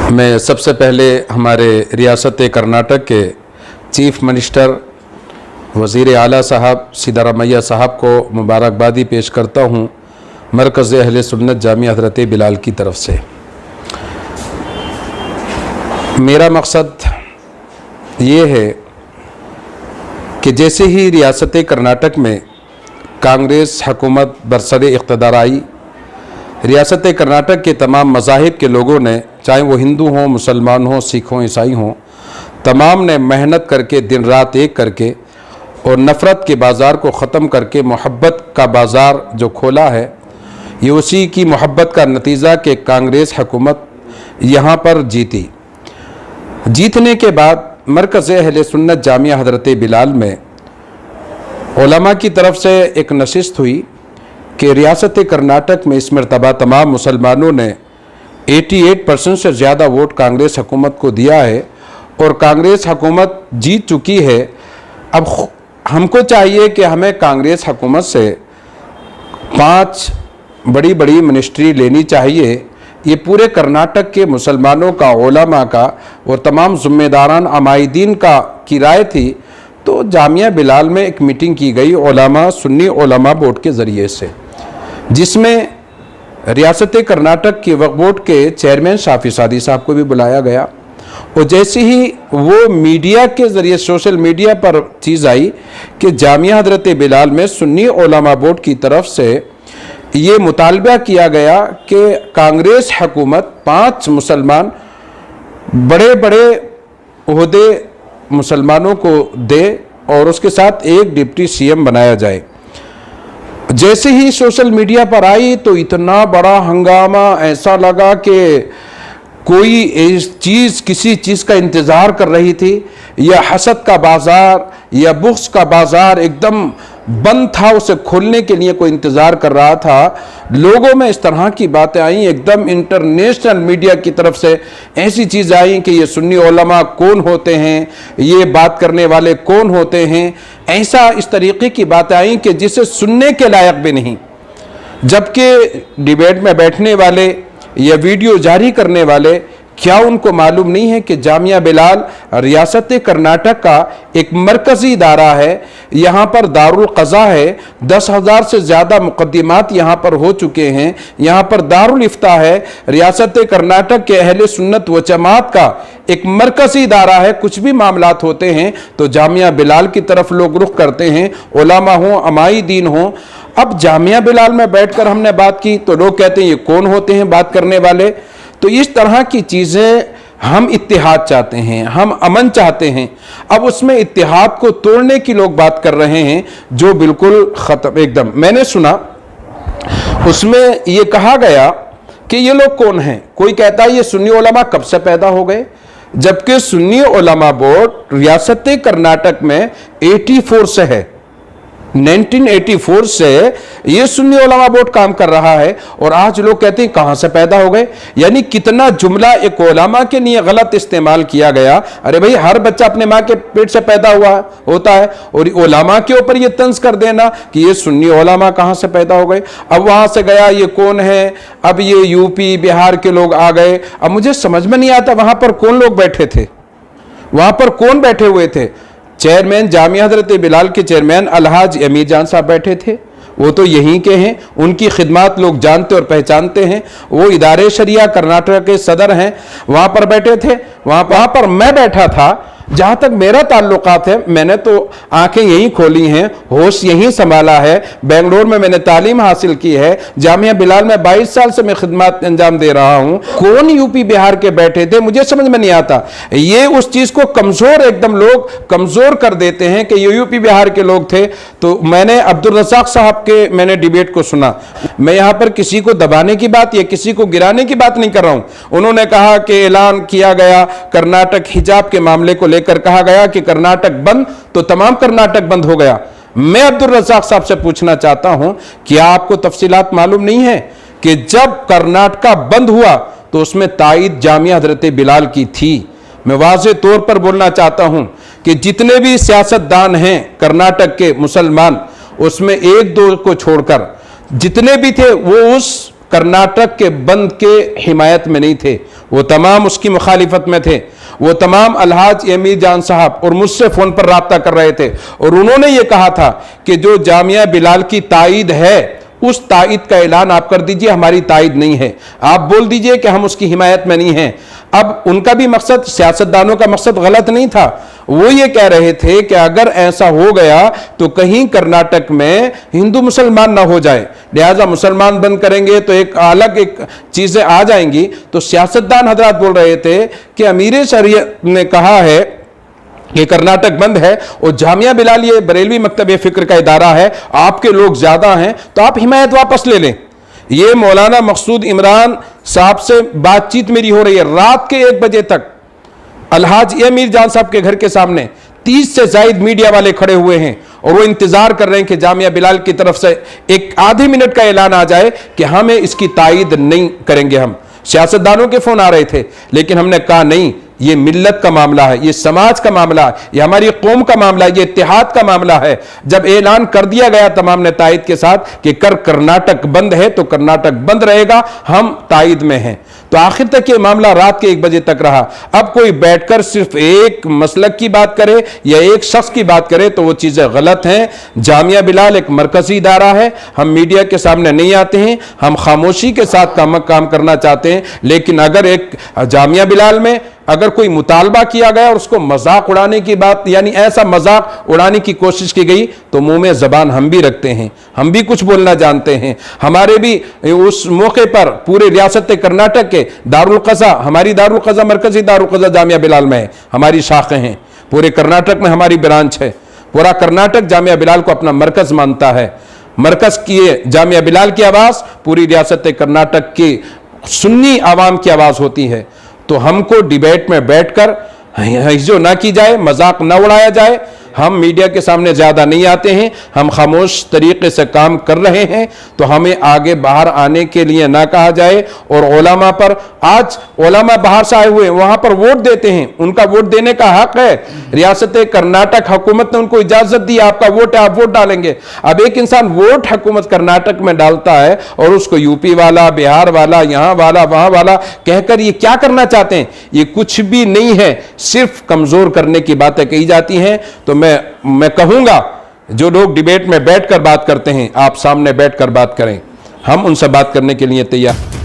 मैं सबसे पहले हमारे रियासत कर्नाटक के चीफ मिनिस्टर वज़ीर आला साहब सिद्धारमैया साहब को मुबारकबादी पेश करता हूँ मरकज़ अहले सुन्नत जामिया हज़रत बिलाल की तरफ से। मेरा मकसद ये है कि जैसे ही रियासत कर्नाटक में कांग्रेस हुकूमत बरसर इक़्तिदार आई, रियासत कर्नाटक के तमाम मज़ाहिब के लोगों ने, चाहे वो हिंदू हों, मुसलमान हों, सिख हों, ईसाई हों, तमाम ने मेहनत करके दिन रात एक करके और नफ़रत के बाज़ार को ख़त्म करके मोहब्बत का बाज़ार जो खोला है, ये उसी की मोहब्बत का नतीजा कि कांग्रेस हुकूमत यहाँ पर जीती। जीतने के बाद मरकज़ अहले सुन्नत जामिया हज़रत बिलाल में उलमा की तरफ से एक नशिस्त हुई कि रियासत कर्नाटक में इस मरतबा तमाम मुसलमानों ने 88% से ज़्यादा वोट कांग्रेस हुकूमत को दिया है और कांग्रेस हुकूमत जीत चुकी है। अब हमको चाहिए कि हमें कांग्रेस हुकूमत से 5 बड़ी बड़ी मिनिस्ट्री लेनी चाहिए। ये पूरे कर्नाटक के मुसलमानों का, उलमा का और तमाम ज़िम्मेदारान अमायदीन की राय थी। तो जामिया बिलाल में एक मीटिंग की गई उलमा, सुन्नी उलमा बोर्ड के ज़रिए से, जिसमें रियासत कर्नाटक के वक्फ बोर्ड के चेयरमैन शाफी सादी साहब को भी बुलाया गया। और जैसे ही वो मीडिया के ज़रिए, सोशल मीडिया पर चीज़ आई कि जामिया हज़रत बिलाल में सुन्नी उलमा बोर्ड की तरफ से ये मुतालबा किया गया कि कांग्रेस हुकूमत 5 मुसलमान बड़े बड़े ओहदे मुसलमानों को दे और उसके साथ एक डिप्टी सीएम बनाया जाए। जैसे ही सोशल मीडिया पर आई तो इतना बड़ा हंगामा, ऐसा लगा कि कोई चीज़ किसी चीज़ का इंतज़ार कर रही थी, या हसद का बाज़ार या बुग़्ज़ का बाज़ार एकदम बंद था, उसे खोलने के लिए कोई इंतज़ार कर रहा था। लोगों में इस तरह की बातें आई, एकदम इंटरनेशनल मीडिया की तरफ से ऐसी चीज़ आई कि ये सुन्नी उलमा कौन होते हैं, ये बात करने वाले कौन होते हैं, ऐसा इस तरीके की बातें आई कि जिसे सुनने के लायक भी नहीं। जबकि डिबेट में बैठने वाले या वीडियो जारी करने वाले, क्या उनको मालूम नहीं है कि जामिया बिलाल रियासत कर्नाटक का एक मरकज़ी इदारा है। यहाँ पर दारुल क़ज़ा है, 10,000 से ज़्यादा मुक़द्दिमात यहाँ पर हो चुके हैं। यहाँ पर दारुल इफ्ता है, रियासत कर्नाटक के अहले सुन्नत व जमात का एक मरकज़ी इदारा है। कुछ भी मामलात होते हैं तो जामिया बिलाल की तरफ लोग रुख करते हैं, उलमा हों, अमाई दीन हों। अब जामिया बिलाल में बैठकर हमने बात की तो लोग कहते हैं ये कौन होते हैं बात करने वाले। तो इस तरह की चीज़ें, हम इत्तेहाद चाहते हैं, हम अमन चाहते हैं। अब उसमें इत्तेहाद को तोड़ने की लोग बात कर रहे हैं जो बिल्कुल ख़त्म एकदम। मैंने सुना उसमें ये कहा गया कि ये लोग कौन हैं। कोई कहता है ये सुन्नी उलमा कब से पैदा हो गए, जबकि सुन्नी उलमा बोर्ड रियासत कर्नाटक में 84 से है। 1984 से ये सुन्नी उलमा बोर्ड काम कर रहा है और आज लोग कहते हैं कहां से पैदा हो गए। यानी कितना जुमला एक उलमा के लिए गलत इस्तेमाल किया गया। अरे भाई, हर बच्चा अपने माँ के पेट से पैदा हुआ होता है और उलमा के ऊपर ये तंज कर देना कि ये सुन्नी उलमा कहां से पैदा हो गए। अब वहां से गया ये कौन है, अब ये यूपी बिहार के लोग आ गए। अब मुझे समझ में नहीं आता वहां पर कौन लोग बैठे थे, वहां पर कौन बैठे हुए थे। चेयरमैन जामिया हज़रत बिलाल के चेयरमैन अलहाज अमीर जान साहब बैठे थे, वो तो यहीं के हैं, उनकी खिदमत लोग जानते और पहचानते हैं। वो इदारे शरिया कर्नाटक के सदर हैं, वहाँ पर बैठे थे। वहाँ पर मैं बैठा था। जहाँ तक मेरा ताल्लुकात है, मैंने तो आंखें यहीं खोली हैं, होश यहीं संभाला है। बेंगलोर में मैंने तालीम हासिल की है, जामिया बिलाल में 22 साल से मैं खिदमत अंजाम दे रहा हूँ। कौन यूपी बिहार के बैठे थे मुझे समझ में नहीं आता। ये उस चीज़ को कमज़ोर, एकदम लोग कमज़ोर कर देते हैं कि ये यूपी बिहार के लोग थे। तो मैंने अब्दुल रज़ाक साहब के मैंने डिबेट को सुना। मैं यहाँ पर किसी को दबाने की बात या किसी को गिराने की बात नहीं कर रहा हूँ। उन्होंने कहा कि ऐलान किया गया कर्नाटक हिजाब के मामले को लेकर, कहा गया कि कर्नाटक बंद, तो तमाम कर्नाटक बंद हो गया। मैं अब्दुल रज़ाक साहब से पूछना चाहता हूं, क्या आपको तफसीलात मालूम नहीं है कि जब कर्नाटक बंद हुआ तो उसमें ताईद जामिया हज़रत बिलाल की थी। मैं वाज़े तौर पर बोलना चाहता हूं कि जितने भी सियासतदान हैं कर्नाटक के मुसलमान, उसमें 1-2 को छोड़कर जितने भी थे वो उस कर्नाटक के बंद के हिमायत में नहीं थे, वो तमाम उसकी मुखालिफत में थे। वो तमाम अलहाज अमीर जान साहब और मुझसे फ़ोन पर रब्ता कर रहे थे और उन्होंने ये कहा था कि जो जामिया बिलाल की ताईद है उस ताईद का ऐलान आप कर दीजिए, हमारी ताईद नहीं है, आप बोल दीजिए कि हम उसकी हिमायत में नहीं हैं। अब उनका भी मकसद, सियासतदानों का मकसद गलत नहीं था। वो ये कह रहे थे कि अगर ऐसा हो गया तो कहीं कर्नाटक में हिंदू मुसलमान ना हो जाए, लिहाजा मुसलमान बंद करेंगे तो एक अलग एक चीज़ें आ जाएंगी। तो सियासतदान हजरात बोल रहे थे कि अमीर शरीयत ने कहा है कि कर्नाटक बंद है और जामिया बिलाल ये बरेलवी मकतब फिक्र का इदारा है, आपके लोग ज़्यादा हैं तो आप हिमायत वापस ले लें। ये मौलाना मकसूद इमरान साहब से बातचीत मेरी हो रही है, रात के 1 बजे तक अलहाज अमीर जान साहब के घर के सामने 30 से ज़ायद मीडिया वाले खड़े हुए हैं और वो इंतज़ार कर रहे हैं कि जामिया बिलाल की तरफ से एक आधे मिनट का ऐलान आ जाए कि हमें इसकी तायीद नहीं करेंगे। हम सियासतदानों के फ़ोन आ रहे थे, लेकिन हमने कहा नहीं, ये मिल्लत का मामला है, ये समाज का मामला है, ये हमारी कौम का मामला है, ये इत्तेहाद का मामला है। जब ऐलान कर दिया गया तमाम ने तायद के साथ कि कर्नाटक बंद है तो कर्नाटक बंद रहेगा, हम तायद में हैं। तो आखिर तक ये मामला रात के 1 बजे तक रहा। अब कोई बैठकर सिर्फ एक मसलक की बात करे या एक शख्स की बात करे तो वो चीज़ें गलत हैं। जामिया बिलाल एक मरकजी इदारा है, हम मीडिया के सामने नहीं आते हैं, हम खामोशी के साथ काम करना चाहते हैं। लेकिन अगर एक जामिया बिलाल में अगर कोई मुतालबा किया गया और उसको मजाक उड़ाने की बात, यानी ऐसा मजाक उड़ाने की कोशिश की गई, तो मुंह में जबान हम भी रखते हैं, हम भी कुछ बोलना जानते हैं। हमारे भी उस मौके पर पूरे रियासत कर्नाटक के दारुल क़ज़ा, हमारी दारुल क़ज़ा मरकजी दारुल क़ज़ा जामिया बिलाल में है, हमारी शाखें हैं, पूरे कर्नाटक में हमारी ब्रांच है। पूरा कर्नाटक जामिया बिलाल को अपना मरकज मानता है। मरकज की जामिया बिलाल की आवाज़ पूरी रियासत कर्नाटक की सुन्नी आवाम की आवाज़ होती है। तो हमको डिबेट में बैठकर हिजो ना की जाए, मजाक ना उड़ाया जाए। हम मीडिया के सामने ज़्यादा नहीं आते हैं, हम खामोश तरीके से काम कर रहे हैं। तो हमें आगे बाहर आने के लिए ना कहा जाए। और उलमा पर, आज उलमा बाहर से आए हुए वहाँ पर वोट देते हैं, उनका वोट देने का हक है। रियासत कर्नाटक हुकूमत ने उनको इजाज़त दी, आपका वोट है, आप वोट डालेंगे। अब एक इंसान वोट हुकूमत कर्नाटक में डालता है और उसको यूपी वाला, बिहार वाला, यहाँ वाला, वहाँ वाला कहकर ये क्या करना चाहते हैं? ये कुछ भी नहीं है, सिर्फ कमज़ोर करने की बातें कही जाती हैं। तो मैं कहूंगा, जो लोग डिबेट में बैठकर बात करते हैं, आप सामने बैठकर बात करें, हम उनसे बात करने के लिए तैयार।